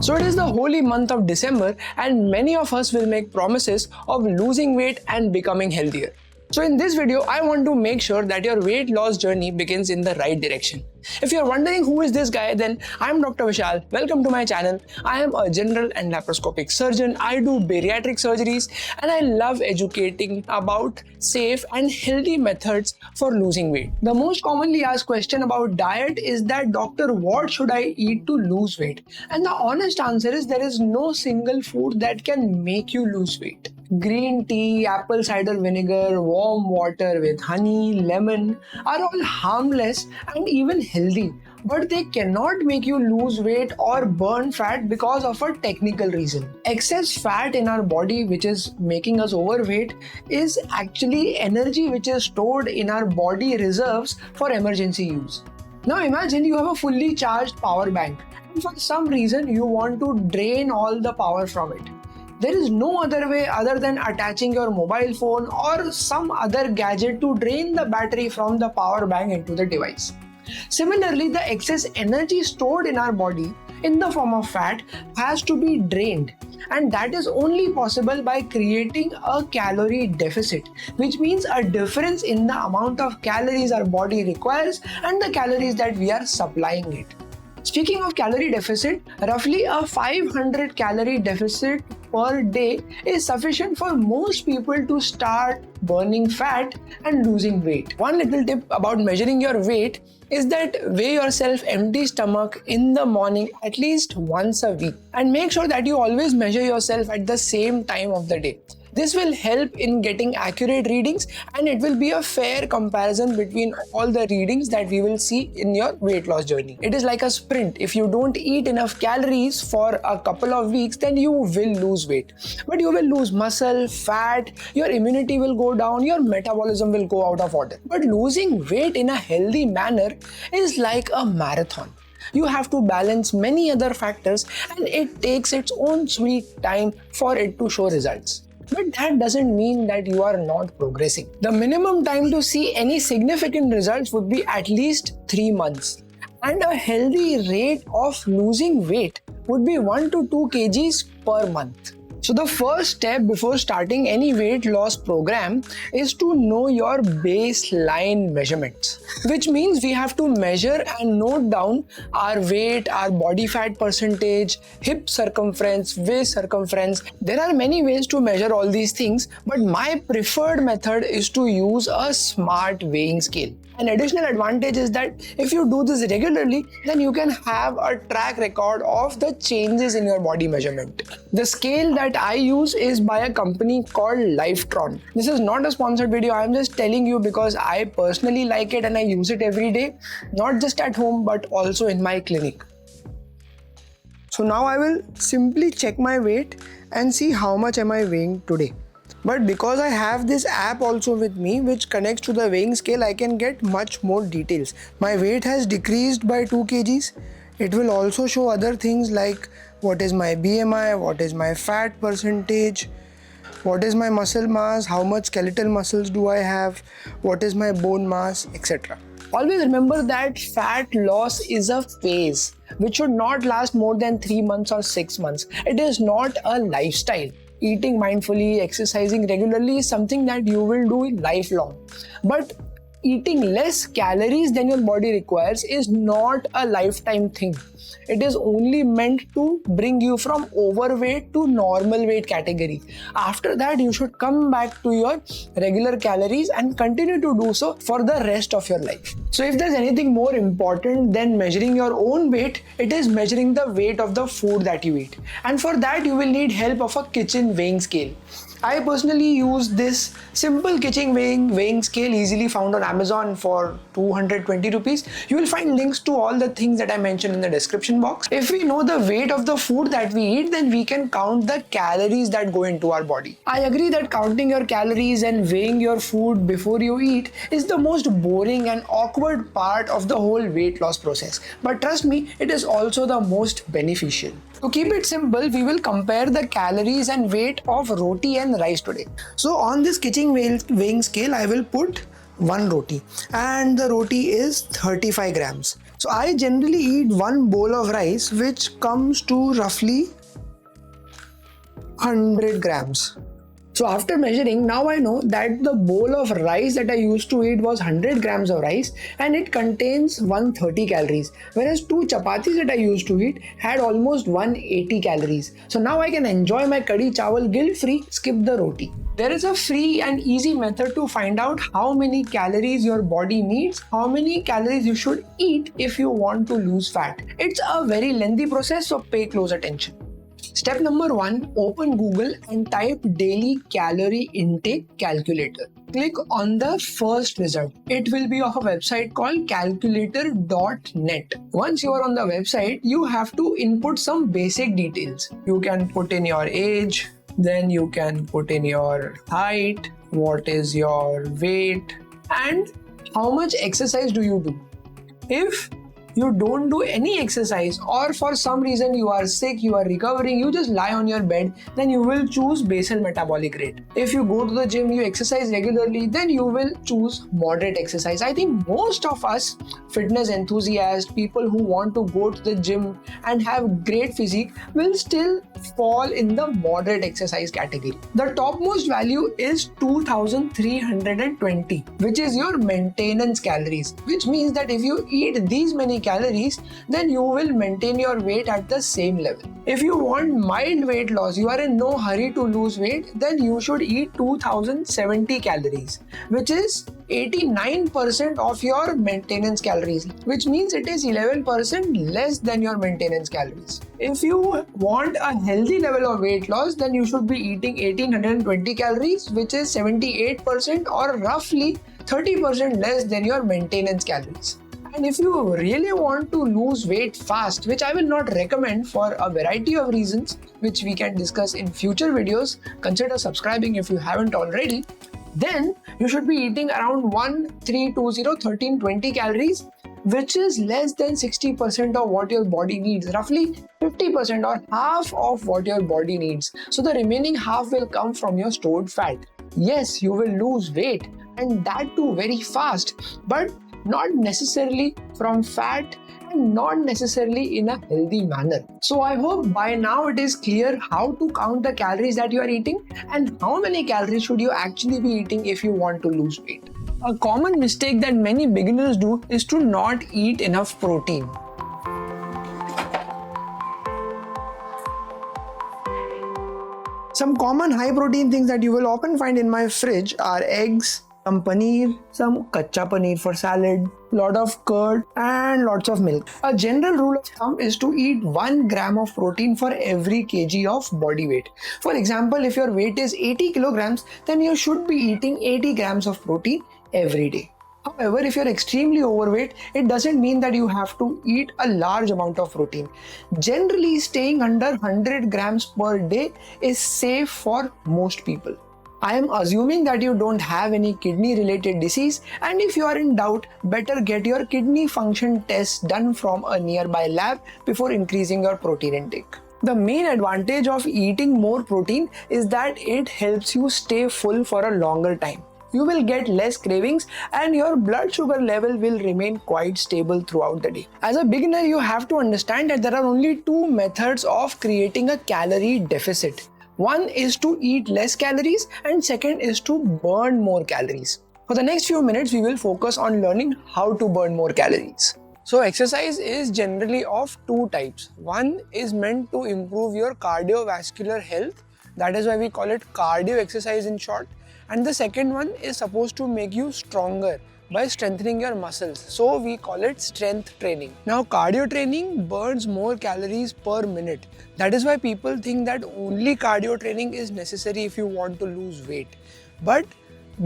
So it is the holy month of December and many of us will make promises of losing weight and becoming healthier. So in this video, I want to make sure that your weight loss journey begins in the right direction. If you're wondering who is this guy, then I'm Dr. Vishal. Welcome to my channel. I am a general and laparoscopic surgeon. I do bariatric surgeries and I love educating about safe and healthy methods for losing weight. The most commonly asked question about diet is that, doctor, what should I eat to lose weight? And the honest answer is there is no single food that can make you lose weight. Green tea, apple cider vinegar, warm water with honey, lemon are all harmless and even healthy, but they cannot make you lose weight or burn fat because of a technical reason. Excess fat in our body, which is making us overweight, is actually energy which is stored in our body reserves for emergency use. Now imagine you have a fully charged power bank and for some reason you want to drain all the power from it. There is no other way other than attaching your mobile phone or some other gadget to drain the battery from the power bank into the device. Similarly, the excess energy stored in our body in the form of fat has to be drained, and that is only possible by creating a calorie deficit, which means a difference in the amount of calories our body requires and the calories that we are supplying it. Speaking of calorie deficit, roughly a 500 calorie deficit per day is sufficient for most people to start burning fat and losing weight. One little tip about measuring your weight is that weigh yourself empty stomach in the morning at least once a week and make sure that you always measure yourself at the same time of the day. This will help in getting accurate readings and it will be a fair comparison between all the readings that we will see in your weight loss journey. It is like a sprint. If you don't eat enough calories for a couple of weeks, then you will lose weight. But you will lose muscle, fat, your immunity will go down, your metabolism will go out of order. But losing weight in a healthy manner is like a marathon. You have to balance many other factors and it takes its own sweet time for it to show results. But that doesn't mean that you are not progressing. The minimum time to see any significant results would be at least 3 months. And a healthy rate of losing weight would be 1 to 2 kgs per month. So the first step before starting any weight loss program is to know your baseline measurements, which means we have to measure and note down our weight, our body fat percentage, hip circumference, waist circumference. There are many ways to measure all these things, but my preferred method is to use a smart weighing scale. An additional advantage is that if you do this regularly, then you can have a track record of the changes in your body measurement. The scale that I use is by a company called Lifetron. This is not a sponsored video. I'm just telling you because I personally like it and I use it every day, not just at home but also in my clinic. So now I will simply check my weight and see how much am I weighing today. But because I have this app also with me which connects to the weighing scale, I can get much more details. My weight has decreased by 2 kgs. It will also show other things like what is my BMI, what is my fat percentage, what is my muscle mass, how much skeletal muscles do I have, what is my bone mass, etc. Always remember that fat loss is a phase which should not last more than 3 months or 6 months. It is not a lifestyle. Eating mindfully, exercising regularly is something that you will do lifelong. But eating less calories than your body requires is not a lifetime thing. It is only meant to bring you from overweight to normal weight category. After that, you should come back to your regular calories and continue to do so for the rest of your life. So if there's anything more important than measuring your own weight, it is measuring the weight of the food that you eat. And for that, you will need help of a kitchen weighing scale. I personally use this simple kitchen weighing scale easily found on Amazon for 220 rupees. You will find links to all the things that I mentioned in the description box. If we know the weight of the food that we eat, then we can count the calories that go into our body. I agree that counting your calories and weighing your food before you eat is the most boring and awkward part of the whole weight loss process. But trust me, it is also the most beneficial. To keep it simple, we will compare the calories and weight of roti and rice today. So on this kitchen weighing scale, I will put 1 roti and the roti is 35 grams. So I generally eat one bowl of rice, which comes to roughly 100 grams. So after measuring, now I know that the bowl of rice that I used to eat was 100 grams of rice and it contains 130 calories, whereas 2 chapatis that I used to eat had almost 180 calories. So now I can enjoy my kadhi chawal guilt-free, skip the roti. There is a free and easy method to find out how many calories your body needs, how many calories you should eat if you want to lose fat. It's a very lengthy process, so pay close attention. Step number 1, open Google and type daily calorie intake calculator. Click on the first result. It will be of a website called calculator.net. Once you are on the website, you have to input some basic details. You can put in your age, then you can put in your height, what is your weight, and how much exercise do you do. If you don't do any exercise or for some reason you are sick, you are recovering, you just lie on your bed, then you will choose basal metabolic rate. If you go to the gym, you exercise regularly, then you will choose moderate exercise. I think most of us fitness enthusiasts, people who want to go to the gym and have great physique will still fall in the moderate exercise category. The topmost value is 2320, which is your maintenance calories, which means that if you eat these many calories, then you will maintain your weight at the same level. If you want mild weight loss, you are in no hurry to lose weight, then you should eat 2070 calories, which is 89% of your maintenance calories, which means it is 11% less than your maintenance calories. If you want a healthy level of weight loss, then you should be eating 1820 calories, which is 78% or roughly 30% less than your maintenance calories. And if you really want to lose weight fast, which I will not recommend for a variety of reasons, which we can discuss in future videos, consider subscribing if you haven't already, then you should be eating around 1320 calories, which is less than 60% of what your body needs, roughly 50% or half of what your body needs. So the remaining half will come from your stored fat. Yes, you will lose weight, and that too very fast, but not necessarily from fat and not necessarily in a healthy manner. So I hope by now it is clear how to count the calories that you are eating and how many calories should you actually be eating if you want to lose weight. A common mistake that many beginners do is to not eat enough protein. Some common high protein things that you will often find in my fridge are eggs, some paneer, some kacha paneer for salad, lot of curd and lots of milk. A general rule of thumb is to eat 1 gram of protein for every kg of body weight. For example, if your weight is 80 kilograms, then you should be eating 80 grams of protein every day. However, if you're extremely overweight, it doesn't mean that you have to eat a large amount of protein. Generally, staying under 100 grams per day is safe for most people. I am assuming that you don't have any kidney related disease, and if you are in doubt, better get your kidney function test done from a nearby lab before increasing your protein intake. The main advantage of eating more protein is that it helps you stay full for a longer time. You will get less cravings and your blood sugar level will remain quite stable throughout the day. As a beginner, you have to understand that there are only 2 methods of creating a calorie deficit. One is to eat less calories and second is to burn more calories. For the next few minutes, we will focus on learning how to burn more calories. So exercise is generally of 2 types. One is meant to improve your cardiovascular health. That is why we call it cardio exercise in short. And the second one is supposed to make you stronger by strengthening your muscles. So we call it strength training. Now cardio training burns more calories per minute. That is why people think that only cardio training is necessary if you want to lose weight. But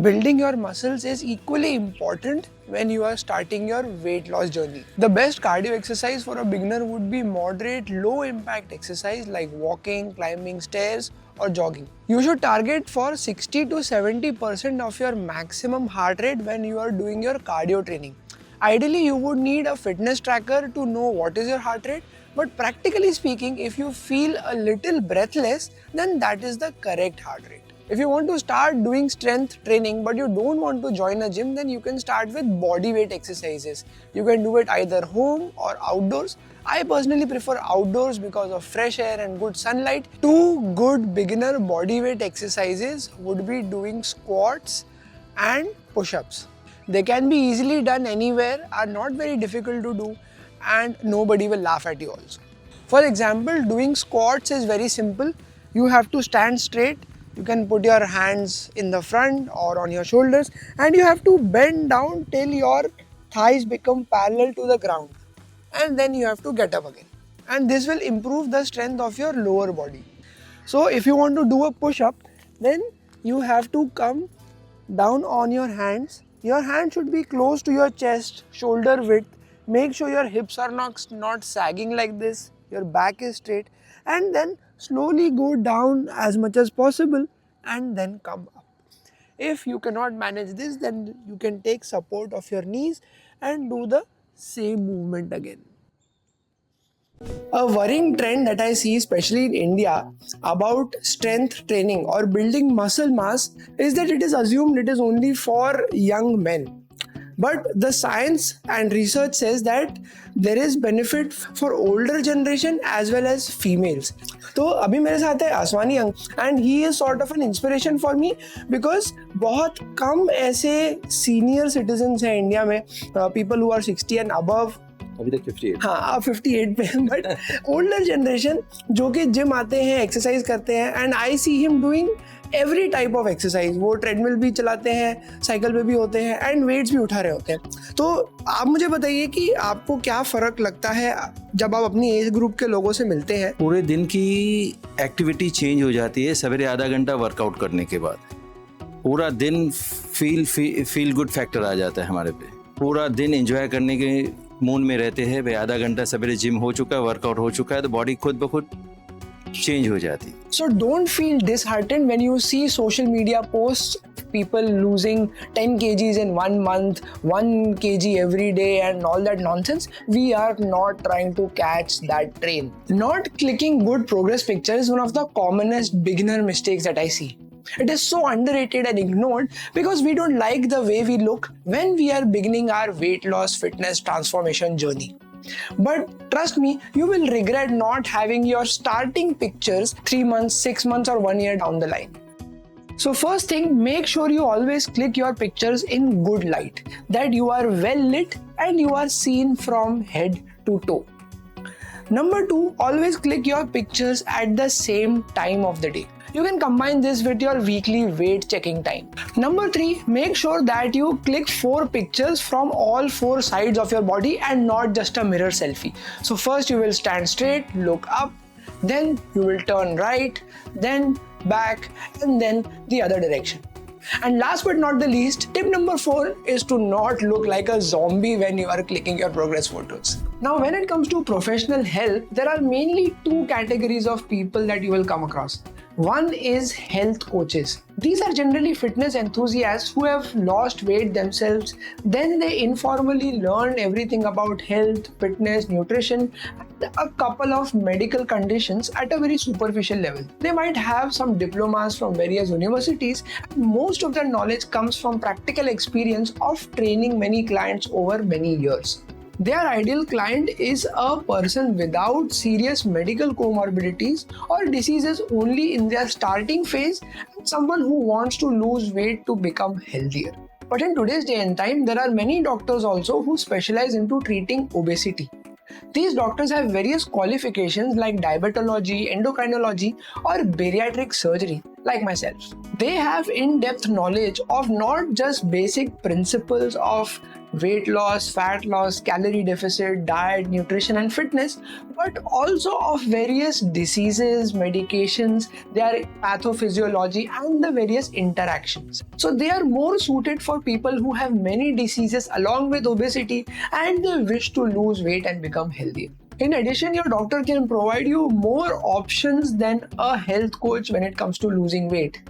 building your muscles is equally important when you are starting your weight loss journey. The best cardio exercise for a beginner would be moderate, low impact exercise like walking, climbing stairs or jogging. You should target for 60 to 70% of your maximum heart rate when you are doing your cardio training. Ideally, you would need a fitness tracker to know what is your heart rate, but practically speaking, if you feel a little breathless, then that is the correct heart rate. If you want to start doing strength training but you don't want to join a gym, then you can start with body weight exercises. You can do it either home or outdoors. I personally prefer outdoors because of fresh air and good sunlight. Two good beginner body weight exercises would be doing squats and push-ups. They can be easily done anywhere, are not very difficult to do, and nobody will laugh at you also. For example, doing squats is very simple. You have to stand straight. You can put your hands in the front or on your shoulders, and you have to bend down till your thighs become parallel to the ground, and then you have to get up again, and this will improve the strength of your lower body. So if you want to do a push-up, then you have to come down on your hands. Your hand should be close to your chest, shoulder width. Make sure your hips are not sagging like this, your back is straight, and then slowly go down as much as possible and then come up. If you cannot manage this, then you can take support of your knees and do the same movement again. A worrying trend that I see, especially in India, about strength training or building muscle mass is that it is assumed it is only for young men. But the science and research says that there is benefit for older generation as well as females. तो अभी मेरे साथ है आसवानी अंक and he is sort of an inspiration for me because बहुत कम ऐसे senior citizens हैं India में, people who are 60 and above. अभी तक 58. हाँ आप 58 पे हैं, बट ओल्डर जनरेशन जो कि जिम आते हैं, एक्सरसाइज करते हैं, and I see him doing every type of exercise. वो ट्रेडमिल भी चलाते हैं, साइकिल पे भी होते हैं एंड वेट्स भी उठा रहे होते हैं. तो आप मुझे बताइए कि आपको क्या फ़र्क लगता है जब आप अपनी एज ग्रुप के लोगों से मिलते हैं? पूरे दिन की एक्टिविटी चेंज हो जाती है सवेरे आधा घंटा वर्कआउट करने के बाद. पूरा दिन फील गुड फैक्टर आ जाता है हमारे पे. पूरा दिन एंजॉय करने के मूड में रहते हैं. भाई आधा घंटा सवेरे जिम हो चुका है, वर्कआउट हो चुका है, तो बॉडी खुद ब खुद चेंज हो जाती. So don't feel disheartened when you see social media posts, people losing 10 kgs in 1 month, 1 kg every day and all that nonsense. We are not trying to catch that train. Not clicking good progress pictures is one of the commonest beginner mistakes that I see. It is so underrated and ignored because we don't like the way we look when we are beginning our weight loss, fitness, transformation journey. But trust me, you will regret not having your starting pictures 3 months, 6 months or 1 year down the line. So first thing, make sure you always click your pictures in good light, that you are well lit and you are seen from head to toe. Number 2, always click your pictures at the same time of the day. You can combine this with your weekly weight checking time. Number 3, make sure that you click 4 pictures from all 4 sides of your body and not just a mirror selfie. So first you will stand straight, look up, then you will turn right, then back, and then the other direction. And last but not the least, tip number 4 is to not look like a zombie when you are clicking your progress photos. Now, when it comes to professional help, there are mainly 2 categories of people that you will come across. One is health coaches. These are generally fitness enthusiasts who have lost weight themselves. Then they informally learn everything about health, fitness, nutrition, and a couple of medical conditions at a very superficial level. They might have some diplomas from various universities. Most of their knowledge comes from practical experience of training many clients over many years. Their ideal client is a person without serious medical comorbidities or diseases only in their starting phase, and someone who wants to lose weight to become healthier. But in today's day and time, there are many doctors also who specialize into treating obesity. These doctors have various qualifications like diabetology, endocrinology, or bariatric surgery, like myself. They have in-depth knowledge of not just basic principles of weight loss, fat loss, calorie deficit, diet, nutrition, and fitness, but also of various diseases, medications, their pathophysiology, and the various interactions. So they are more suited for people who have many diseases along with obesity and they wish to lose weight and become healthier. In addition, your doctor can provide you more options than a health coach when it comes to losing weight.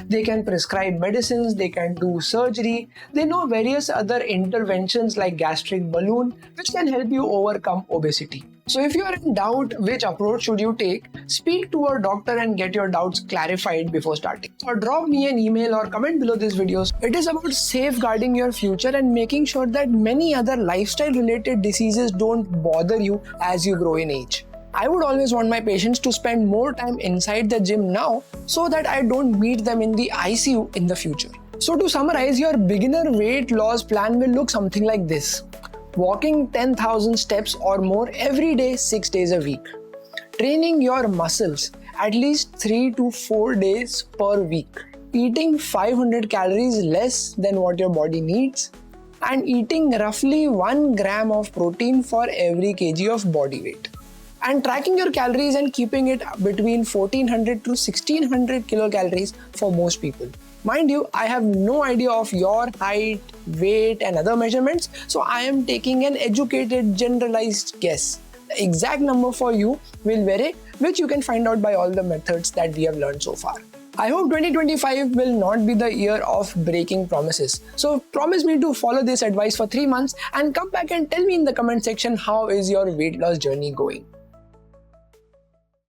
They can prescribe medicines, they can do surgery, they know various other interventions like gastric balloon, which can help you overcome obesity. So if you are in doubt which approach should you take, speak to a doctor and get your doubts clarified before starting. Or drop me an email or comment below this video. It is about safeguarding your future and making sure that many other lifestyle related diseases don't bother you as you grow in age. I would always want my patients to spend more time inside the gym now so that I don't meet them in the ICU in the future. So to summarize, your beginner weight loss plan will look something like this. Walking 10,000 steps or more every day 6 days a week. Training your muscles at least 3 to 4 days per week. Eating 500 calories less than what your body needs. And eating roughly 1 gram of protein for every kg of body weight. And tracking your calories and keeping it between 1400 to 1600 kilocalories for most people. Mind you, I have no idea of your height, weight and other measurements, so I am taking an educated, generalized guess. The exact number for you will vary, which you can find out by all the methods that we have learned so far. I hope 2025 will not be the year of breaking promises. So promise me to follow this advice for 3 months and come back and tell me in the comment section how is your weight loss journey going.